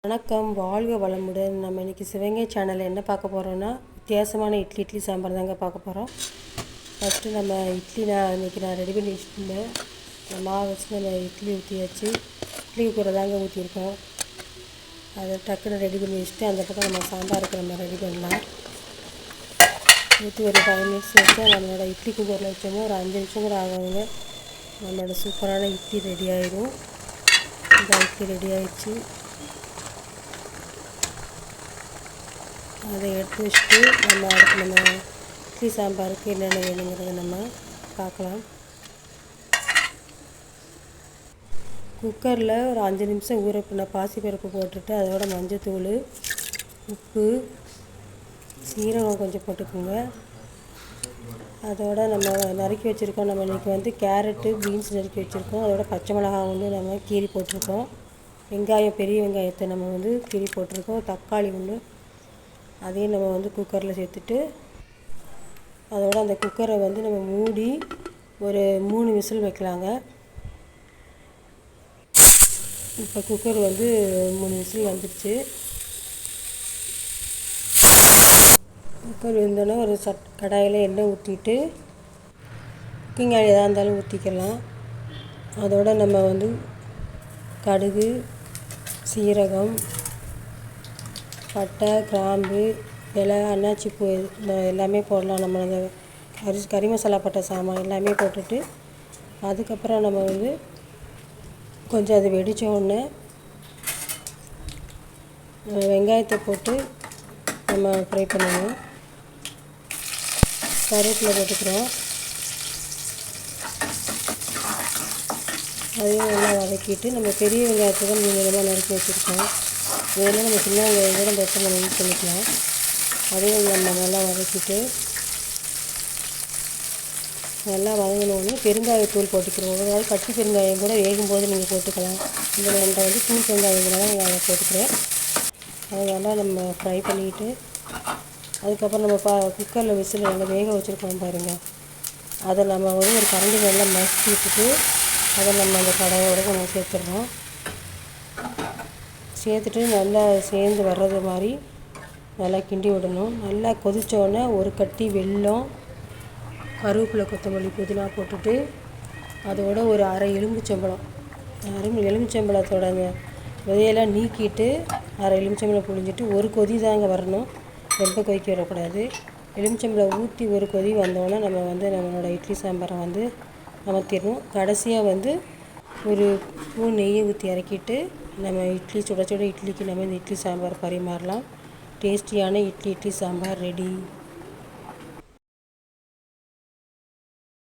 வணக்கம், வாழ்க வளமுடன். நம்ம இன்றைக்கி சிவகங்கை சேனலில் என்ன பார்க்க போகிறோன்னா, வித்தியாசமான இட்லி சாம்பார் தாங்க பார்க்க போகிறோம். ஃபஸ்ட்டு நம்ம இன்றைக்கி நான் ரெடி பண்ணி வச்சுருந்தேன். மாவு வச்சு நம்ம இட்லி ஊற்றியாச்சு. இட்லி குக்கரை தாங்க ஊற்றிருக்கோம். அதை டக்குன்னு ரெடி பண்ணி வச்சுட்டு அந்த பக்கம் நம்ம சாம்பாருக்கு நம்ம ரெடி பண்ணலாம். ஊற்றி ஒரு 5 மினிட்ஸ் வச்சா நம்மளோட இட்லி குக்கரில் வச்சோம்னா ஒரு 5 நிமிஷம் கூட ஆகாதுங்க. நம்மளோட சூப்பரான இட்லி ரெடி ஆகிடும். இந்த இட்லி ரெடி ஆகிடுச்சு. அதை எடுத்து வச்சுட்டு நம்ம இட்லி சாம்பாருக்கு என்னென்ன வேணுங்கிறத நம்ம பார்க்கலாம். குக்கரில் ஒரு 5 நிமிஷம் ஊற பண்ண பாசிப்பருப்பு போட்டுட்டு அதோட மஞ்சத்தூள், உப்பு, சீரகம் கொஞ்சம் போட்டுக்கோங்க. அதோட நம்ம நறுக்கி வச்சுருக்கோம். நம்ம இன்றைக்கி கேரட்டு, பீன்ஸ் நறுக்கி வச்சுருக்கோம். அதோட பச்சை மிளகாய் நம்ம கீறி போட்டிருக்கோம். வெங்காயம், பெரிய வெங்காயத்தை நம்ம கீறி போட்டிருக்கோம். தக்காளி அதையும் நம்ம குக்கரில் சேர்த்துட்டு அதோட அந்த குக்கரை நம்ம மூடி ஒரு 3 விசில் வைக்கலாங்க. இப்போ குக்கர் 3 விசில் வந்துடுச்சு. குக்கர் வெந்தோடனே ஒரு கடாயில் எண்ணெய் ஊற்றிட்டு குக்கிங் ஆயில் எதாக இருந்தாலும் ஊற்றிக்கலாம். அதோட நம்ம கடுகு, சீரகம், பட்டை, கிராம்பு, இலை, அன்னாச்சிப்பூ எல்லாமே போடலாம். நம்ம அந்த கறி மசாலா பட்டை சாமான் எல்லாமே போட்டுட்டு அதுக்கப்புறம் நம்ம கொஞ்சம் அது வெடித்த உடனே வெங்காயத்தை போட்டு நம்ம ஃப்ரை பண்ணணும். கருவேப்பிலை போட்டுக்கிறோம். அதையும் நல்லா வதக்கிட்டு நம்ம பெரிய வெங்காயத்தை தான் நீளமாக நறுக்கி வச்சுருக்கோம். இதெல்லாம் நம்ம சின்ன வெங்காயம் கூட நம்ம யூஸ் பண்ணிக்கலாம். அதையும் நம்ம நல்லா வதக்கிட்டு நல்லா வதங்கினோடனே பெருங்காயத்தூள் போட்டுக்கிறோம். ஒரு நாள் கட்டி பெருங்காயம் கூட வேகும்போது நீங்கள் போட்டுக்கலாம். இந்த என்கிட்ட தூள் பெருங்காயங்கிறத நான் அதை போட்டுக்கிறேன். அதை நல்லா நம்ம ஃப்ரை பண்ணிக்கிட்டு அதுக்கப்புறம் நம்ம குக்கரில் விசில் நல்லா வேக வச்சுருக்கோம் பாருங்கள். அதை நம்ம ஒரு கரண்டி நல்லா மசிச்சு விட்டுட்டு அதை நம்ம அந்த கடாயோடு நம்ம சேர்த்துடுறோம். சேர்த்துட்டு நல்லா சேர்ந்து வர்றது மாதிரி நல்லா கிண்டி விடணும். நல்லா கொதித்தோடனே ஒரு கட்டி வெல்லம், கருவேப்பிலை, கொத்தமல்லி, புதினா போட்டுட்டு அதோட ஒரு அரை எலுமிச்சம்பழத்தோட அந்த விதையெல்லாம் நீக்கிட்டு அரை எலுமிச்சம்பழம் புழிஞ்சிட்டு ஒரு கொதி தாங்க வரணும். ரொம்ப கொதிக்க விடக்கூடாது. எலுமிச்சம்பழம் ஊற்றி ஒரு கொதி வந்தோடனே நம்ம நம்மளோட இட்லி சாம்பாரை அமர்த்திடணும். கடைசியாக ஒரு ஸ்பூன் நெய்யை ஊற்றி இறக்கிட்டு நம்ம சுட சுட இட்லிக்கு நம்ம இந்த இட்லி சாம்பார் பரிமாறலாம். டேஸ்டியான இட்லி சாம்பார் ரெடி.